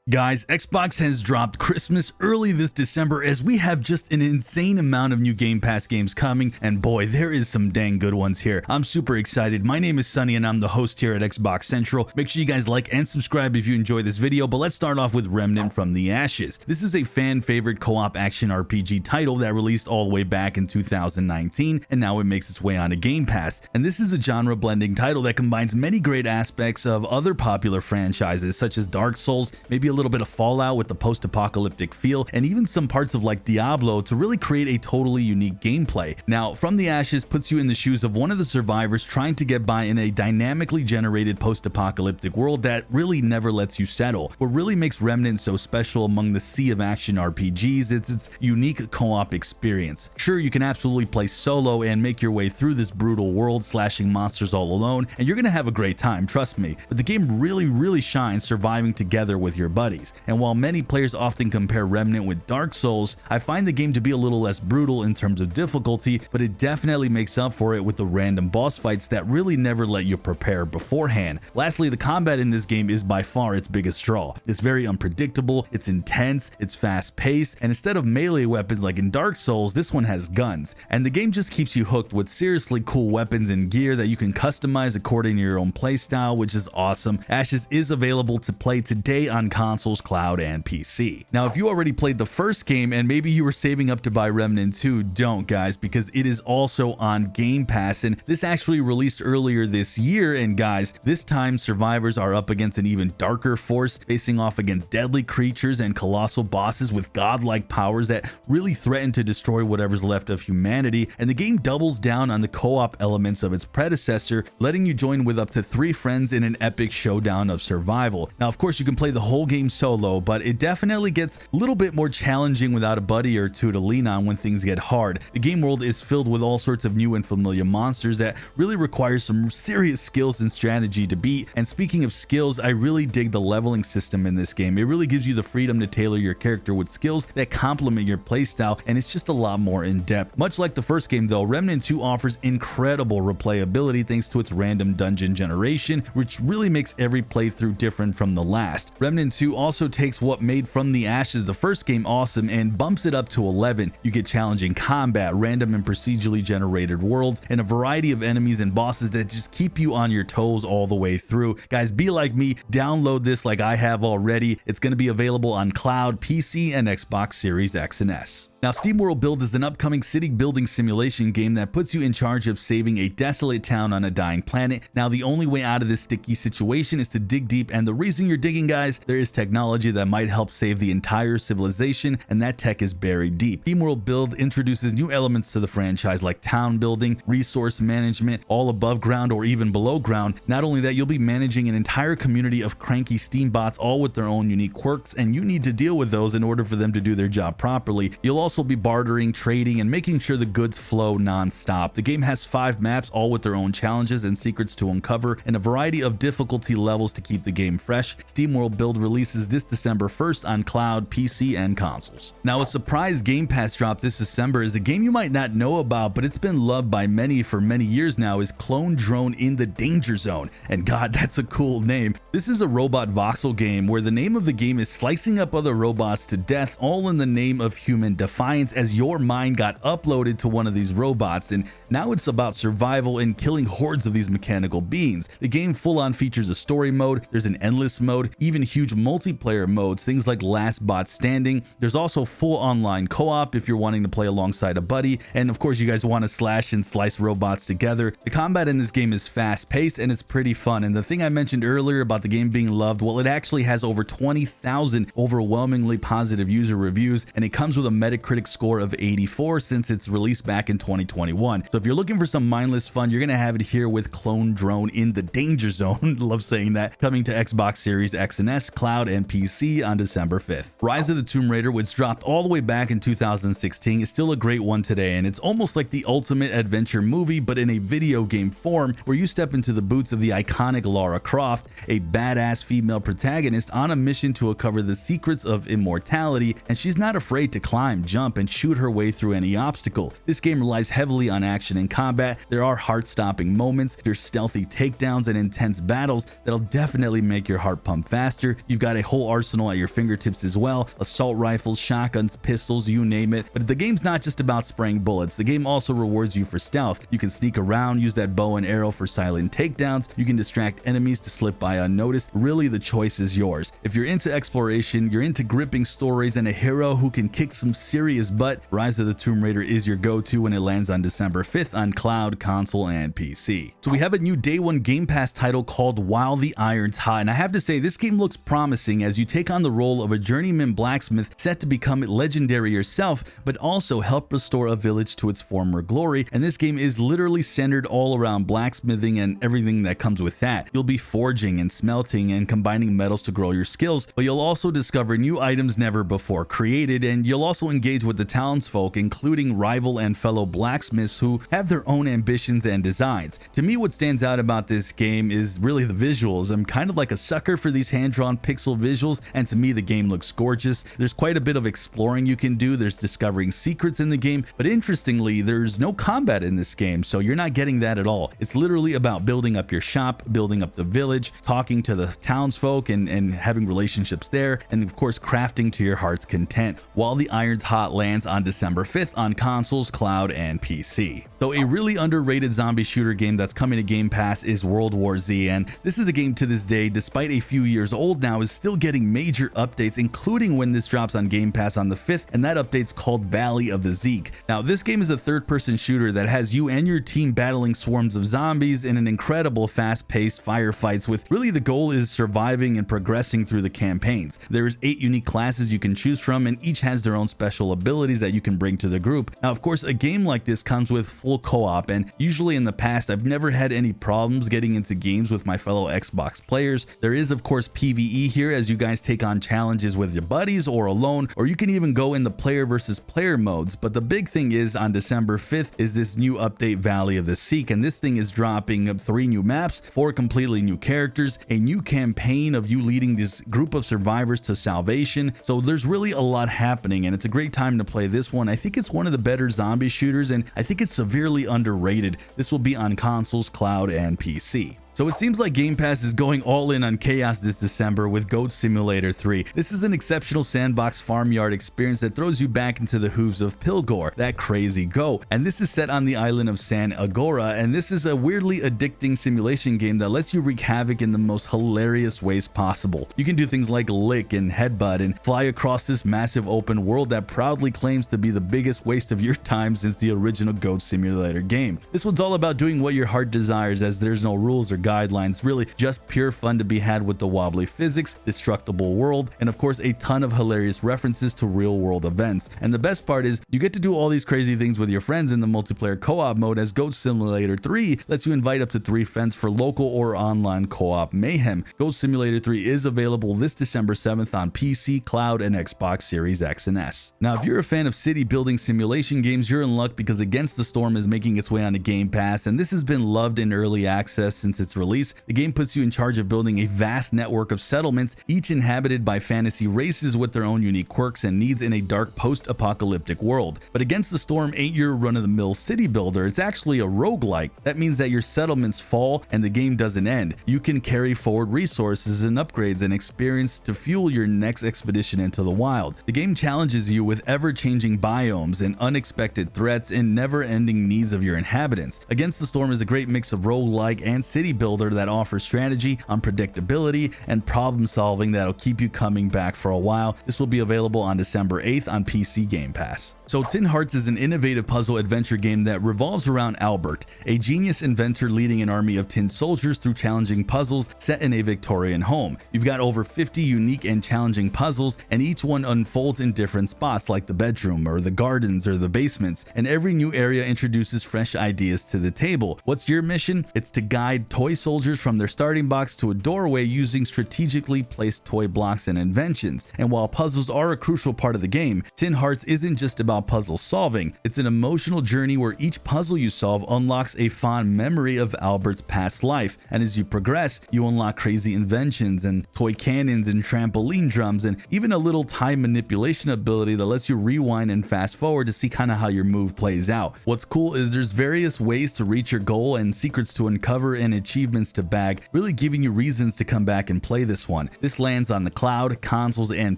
Guys, Xbox has dropped Christmas early this December as we have just an insane amount of new Game Pass games coming, and boy, there is some dang good ones here. I'm super excited. My name is Sunny and I'm the host here at Xbox Central. Make sure you guys like and subscribe if you enjoy this video, but let's start off with Remnant from the Ashes. This is a fan favorite co-op action RPG title that released all the way back in 2019, and now it makes its way onto Game Pass. And this is a genre blending title that combines many great aspects of other popular franchises such as Dark Souls, maybe a little bit of Fallout with the post-apocalyptic feel, and even some parts of like Diablo to really create a totally unique gameplay. Now, From the Ashes puts you in the shoes of one of the survivors trying to get by in a dynamically generated post-apocalyptic world that really never lets you settle. What really makes Remnant so special among the sea of action RPGs is its unique co-op experience. Sure, you can absolutely play solo and make your way through this brutal world slashing monsters all alone, and you're gonna have a great time, trust me, but the game really shines surviving together with your buddies. And while many players often compare Remnant with Dark Souls, I find the game to be a little less brutal in terms of difficulty, but it definitely makes up for it with the random boss fights that really never let you prepare beforehand. Lastly, the combat in this game is by far its biggest draw. It's very unpredictable, it's intense, it's fast paced, and instead of melee weapons like in Dark Souls, this one has guns. And the game just keeps you hooked with seriously cool weapons and gear that you can customize according to your own playstyle, which is awesome. Ashes is available to play today on consoles, cloud, and PC. Now, if you already played the first game and maybe you were saving up to buy Remnant 2, don't guys, because it is also on Game Pass, and this actually released earlier this year. And guys, this time survivors are up against an even darker force, facing off against deadly creatures and colossal bosses with godlike powers that really threaten to destroy whatever's left of humanity. And the game doubles down on the co-op elements of its predecessor, letting you join with up to 3 friends in an epic showdown of survival. Now, of course, you can play the whole game solo, but it definitely gets a little bit more challenging without a buddy or two to lean on when things get hard. The game world is filled with all sorts of new and familiar monsters that really require some serious skills and strategy to beat. And speaking of skills, I really dig the leveling system in this game. It really gives you the freedom to tailor your character with skills that complement your playstyle, and it's just a lot more in depth. Much like the first game though, Remnant 2 offers incredible replayability thanks to its random dungeon generation, which really makes every playthrough different from the last. Remnant 2 also takes what made From the Ashes the first game awesome and bumps it up to 11. You get challenging combat, random and procedurally generated worlds, and a variety of enemies and bosses that just keep you on your toes all the way through. Guys, be like me, download this like I have already. It's going to be available on cloud, PC, and Xbox Series X and S. Now, Steamworld Build is an upcoming city building simulation game that puts you in charge of saving a desolate town on a dying planet. Now, the only way out of this sticky situation is to dig deep, and the reason you're digging, guys, there is technology that might help save the entire civilization, and that tech is buried deep. Steamworld Build introduces new elements to the franchise like town building, resource management, all above ground or even below ground. Not only that, you'll be managing an entire community of cranky steam bots, all with their own unique quirks, and you need to deal with those in order for them to do their job properly. You'll also be bartering, trading, and making sure the goods flow non-stop. The game has 5 maps, all with their own challenges and secrets to uncover, and a variety of difficulty levels to keep the game fresh. Steamworld Build releases this December 1st on cloud, PC, and consoles. Now, a surprise Game Pass drop this December is a game you might not know about, but it's been loved by many for many years now, is Clone Drone in the Danger Zone. And God, that's a cool name. This is a robot voxel game where the name of the game is slicing up other robots to death, all in the name of human defiance, as your mind got uploaded to one of these robots, and now it's about survival and killing hordes of these mechanical beings. The game full-on features a story mode, there's an endless mode, even huge multiplayer modes, things like Last Bot Standing. There's also full online co-op if you're wanting to play alongside a buddy, and of course you guys want to slash and slice robots together. The combat in this game is fast-paced and it's pretty fun, and the thing I mentioned earlier about the game being loved, well, it actually has over 20,000 overwhelmingly positive user reviews, and it comes with a Metacritic score of 84 since its release back in 2021. So if you're looking for some mindless fun, you're gonna have it here with Clone Drone in the Danger Zone. Love saying that. Coming to Xbox Series X and S, cloud, and PC on December 5th. Rise of the Tomb Raider, which dropped all the way back in 2016, is still a great one today, and it's almost like the ultimate adventure movie, but in a video game form, where you step into the boots of the iconic Lara Croft, a badass female protagonist on a mission to uncover the secrets of immortality, and she's not afraid to climb, jump, jump and shoot her way through any obstacle. This game relies heavily on action and combat. There are heart-stopping moments, there's stealthy takedowns and intense battles that'll definitely make your heart pump faster. You've got a whole arsenal at your fingertips as well, assault rifles, shotguns, pistols, you name it. But the game's not just about spraying bullets. The game also rewards you for stealth. You can sneak around, use that bow and arrow for silent takedowns. You can distract enemies to slip by unnoticed. Really, the choice is yours. If you're into exploration, you're into gripping stories and a hero who can kick some serious butt, Rise of the Tomb Raider is your go-to when it lands on December 5th on cloud, console, and PC. So we have a new day one Game Pass title called While the Iron's Hot, and I have to say this game looks promising as you take on the role of a journeyman blacksmith set to become legendary yourself, but also help restore a village to its former glory. And this game is literally centered all around blacksmithing and everything that comes with that. You'll be forging and smelting and combining metals to grow your skills, but you'll also discover new items never before created, and you'll also engage with the townsfolk, including rival and fellow blacksmiths who have their own ambitions and designs. To me, what stands out about this game is really the visuals. I'm kind of like a sucker for these hand-drawn pixel visuals, and to me the game looks gorgeous. There's quite a bit of exploring you can do, there's discovering secrets in the game, but interestingly there's no combat in this game, so you're not getting that at all. It's literally about building up your shop, building up the village, talking to the townsfolk and having relationships there, and of course crafting to your heart's content. While the Iron's Hot lands on December 5th on consoles, cloud, and PC. So a really underrated zombie shooter game that's coming to Game Pass is World War Z, and this is a game to this day, despite a few years old now, is still getting major updates, including when this drops on Game Pass on the 5th, and that update's called Valley of the Zeke. Now this game is a third-person shooter that has you and your team battling swarms of zombies in an incredible fast-paced firefights, with really the goal is surviving and progressing through the campaigns. There's 8 unique classes you can choose from, and each has their own special abilities that you can bring to the group. Now of course a game like this comes with full co-op, and usually in the past I've never had any problems getting into games with my fellow Xbox players. There is of course PvE here as you guys take on challenges with your buddies or alone, or you can even go in the player versus player modes. But the big thing is on December 5th is this new update Valley of the Zeke, and this thing is dropping 3 new maps, 4 completely new characters, a new campaign of you leading this group of survivors to salvation. So there's really a lot happening, and it's a great time to play this one. I think it's one of the better zombie shooters, and I think it's severely underrated. This will be on consoles, cloud, and PC. So it seems like Game Pass is going all in on chaos this December with Goat Simulator 3. This is an exceptional sandbox farmyard experience that throws you back into the hooves of Pilgor, that crazy goat. And this is set on the island of San Agora, and this is a weirdly addicting simulation game that lets you wreak havoc in the most hilarious ways possible. You can do things like lick and headbutt and fly across this massive open world that proudly claims to be the biggest waste of your time since the original Goat Simulator game. This one's all about doing what your heart desires, as there's no rules or guidelines, really just pure fun to be had with the wobbly physics, destructible world, and of course a ton of hilarious references to real world events. And the best part is you get to do all these crazy things with your friends in the multiplayer co-op mode, as Goat Simulator 3 lets you invite up to 3 friends for local or online co-op mayhem. Goat Simulator 3 is available this December 7th on PC, cloud, and Xbox Series X and S. Now if you're a fan of city building simulation games, you're in luck, because Against the Storm is making its way onto Game Pass, and this has been loved in early access since its release. The game puts you in charge of building a vast network of settlements, each inhabited by fantasy races with their own unique quirks and needs in a dark post-apocalyptic world. But Against the Storm ain't your run-of-the-mill city builder, it's actually a roguelike. That means that your settlements fall and the game doesn't end. You can carry forward resources and upgrades and experience to fuel your next expedition into the wild. The game challenges you with ever-changing biomes and unexpected threats and never-ending needs of your inhabitants. Against the Storm is a great mix of roguelike and city builder that offers strategy, unpredictability, and problem solving that'll keep you coming back for a while. This will be available on December 8th on PC Game Pass. So Tin Hearts is an innovative puzzle adventure game that revolves around Albert, a genius inventor leading an army of tin soldiers through challenging puzzles set in a Victorian home. You've got over 50 unique and challenging puzzles, and each one unfolds in different spots like the bedroom or the gardens or the basements, and every new area introduces fresh ideas to the table. What's your mission? It's to guide toy soldiers from their starting box to a doorway using strategically placed toy blocks and inventions. And while puzzles are a crucial part of the game, Tin Hearts isn't just about puzzle solving. It's an emotional journey where each puzzle you solve unlocks a fond memory of Albert's past life, and as you progress, you unlock crazy inventions and toy cannons and trampoline drums and even a little time manipulation ability that lets you rewind and fast forward to see kind of how your move plays out. What's cool is there's various ways to reach your goal and secrets to uncover and achievements to bag, really giving you reasons to come back and play this one. This lands on the cloud, consoles, and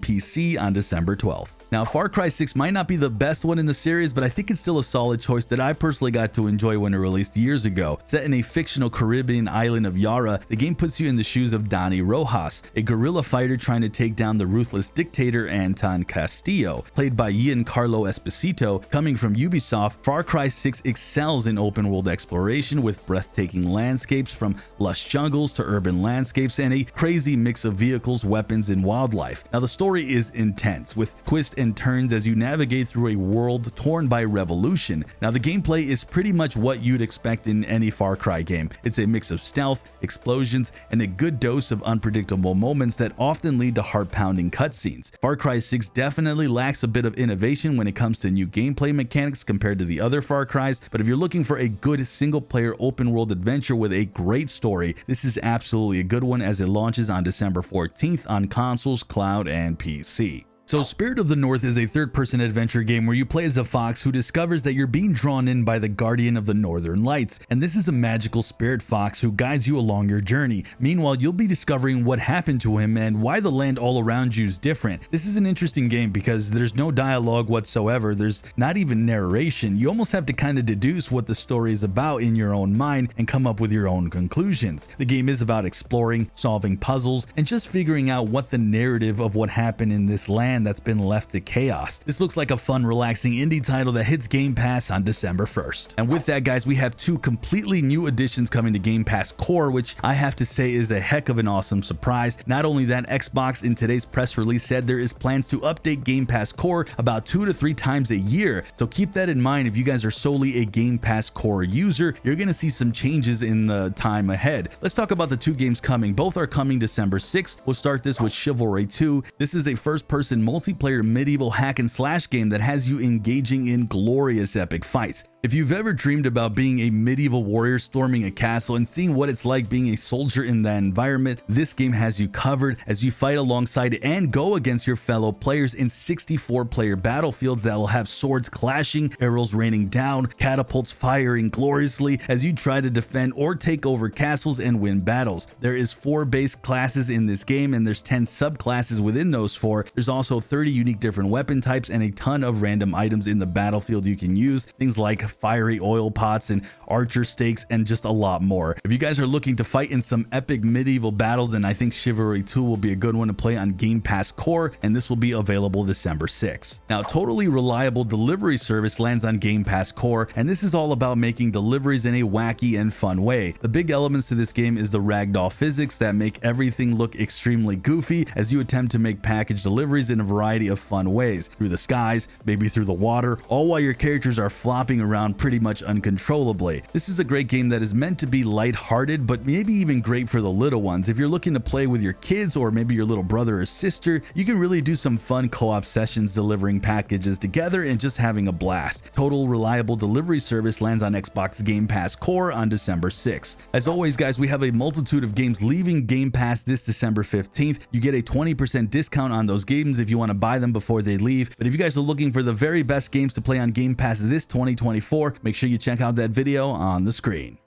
PC on December 12th. Now, Far Cry 6 might not be the best one in the series, but I think it's still a solid choice that I personally got to enjoy when it released years ago. Set in a fictional Caribbean island of Yara, the game puts you in the shoes of Dani Rojas, a guerrilla fighter trying to take down the ruthless dictator Anton Castillo. Played by Giancarlo Esposito, coming from Ubisoft, Far Cry 6 excels in open-world exploration with breathtaking landscapes from lush jungles to urban landscapes and a crazy mix of vehicles, weapons, and wildlife. Now, the story is intense, with twists and turns as you navigate through a world torn by revolution. Now, the gameplay is pretty much what you'd expect in any Far Cry game. It's a mix of stealth, explosions, and a good dose of unpredictable moments that often lead to heart-pounding cutscenes. Far Cry 6 definitely lacks a bit of innovation when it comes to new gameplay mechanics compared to the other Far Cries, but if you're looking for a good single-player open-world adventure with a great story, this is absolutely a good one as it launches on December 14th on consoles, cloud, and PC. So Spirit of the North is a third-person adventure game where you play as a fox who discovers that you're being drawn in by the Guardian of the Northern Lights, and this is a magical spirit fox who guides you along your journey. Meanwhile, you'll be discovering what happened to him and why the land all around you is different. This is an interesting game because there's no dialogue whatsoever, there's not even narration. You almost have to kind of deduce what the story is about in your own mind and come up with your own conclusions. The game is about exploring, solving puzzles, and just figuring out what the narrative of what happened in this land that's been left to chaos. This looks like a fun, relaxing indie title that hits Game Pass on December 1st. And with that, guys, we have two completely new additions coming to Game Pass Core, which I have to say is a heck of an awesome surprise. Not only that, Xbox in today's press release said there is plans to update Game Pass Core about 2 to 3 times a year. So keep that in mind if you guys are solely a Game Pass Core user. You're going to see some changes in the time ahead. Let's talk about the two games coming. Both are coming December 6th. We'll start this with Chivalry 2. This is a first-person multiplayer medieval hack and slash game that has you engaging in glorious epic fights. If you've ever dreamed about being a medieval warrior storming a castle and seeing what it's like being a soldier in that environment, this game has you covered as you fight alongside and go against your fellow players in 64-player battlefields that will have swords clashing, arrows raining down, catapults firing gloriously as you try to defend or take over castles and win battles. There is 4 base classes in this game and there's 10 subclasses within those 4. There's also 30 unique different weapon types and a ton of random items in the battlefield you can use, things like fiery oil pots and archer stakes and just a lot more. If you guys are looking to fight in some epic medieval battles, then I think Chivalry 2 will be a good one to play on Game Pass Core, and this will be available December 6th. Now, Totally Reliable Delivery Service lands on Game Pass Core, and this is all about making deliveries in a wacky and fun way. The big elements to this game is the ragdoll physics that make everything look extremely goofy as you attempt to make package deliveries in a variety of fun ways, through the skies, maybe through the water, all while your characters are flopping around pretty much uncontrollably. This is a great game that is meant to be lighthearted, but maybe even great for the little ones. If you're looking to play with your kids or maybe your little brother or sister, you can really do some fun co-op sessions delivering packages together and just having a blast. Total Reliable Delivery Service lands on Xbox Game Pass Core on December 6th. As always, guys, we have a multitude of games leaving Game Pass this December 15th. You get a 20% discount on those games if you want to buy them before they leave. But if you guys are looking for the very best games to play on Game Pass this 2024, make sure you check out that video on the screen.